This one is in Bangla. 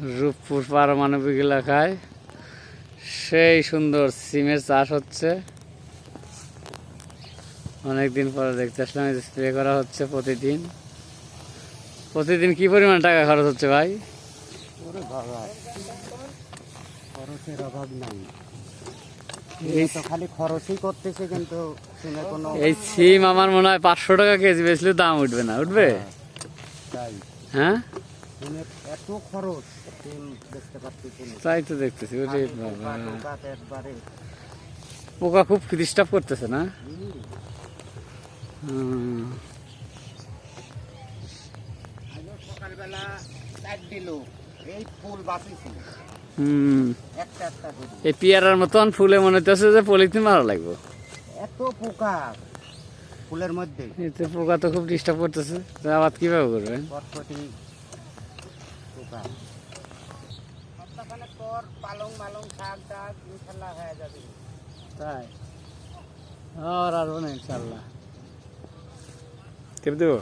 রূপপুর পারমাণবিক এলাকায় সেই সুন্দর সিমের চাষ হচ্ছে। অনেকদিন পরে দেখতে আসলাম, স্প্রে করা হচ্ছে প্রতিদিন। প্রতিদিন কি পরিমাণ টাকা খরচ হচ্ছে ভাই? খরচের অভাব নাই, এই তো খালি খরচই করতেছে, কিন্তু এই সিম আমার মনে হয় 500 টাকা কেজি বেচলে দাম উঠবে না, উঠবে? তাই হ্যাঁ, এত খরচ সিম দেখতে পাচ্ছি, তাই তো দেখতেছি। ওরে বাবা, একবারে পোকা খুব ডিস্টার্ব করতেছে না? সকালবেলা দিল এই ফুল বাঁচিয়েছি একটা একটা করে। এই পেয়ারার মতন ফুলে মনে হচ্ছে যে পলিথিন মারা লাগবে, এত পোকা ফুলের মধ্যে। এতে পোকা তো খুব ডিস্টার্ব করতেছে। আবাদ কিভাবে করবেন? পটপটি পোকা, সপ্তাহখানেক পর পালং মালং শাক টাক ইনশাল্লাহ হয়ে যাবে। তাই আর আসবো না ইনশাল্লাহ। কেটে দেবো।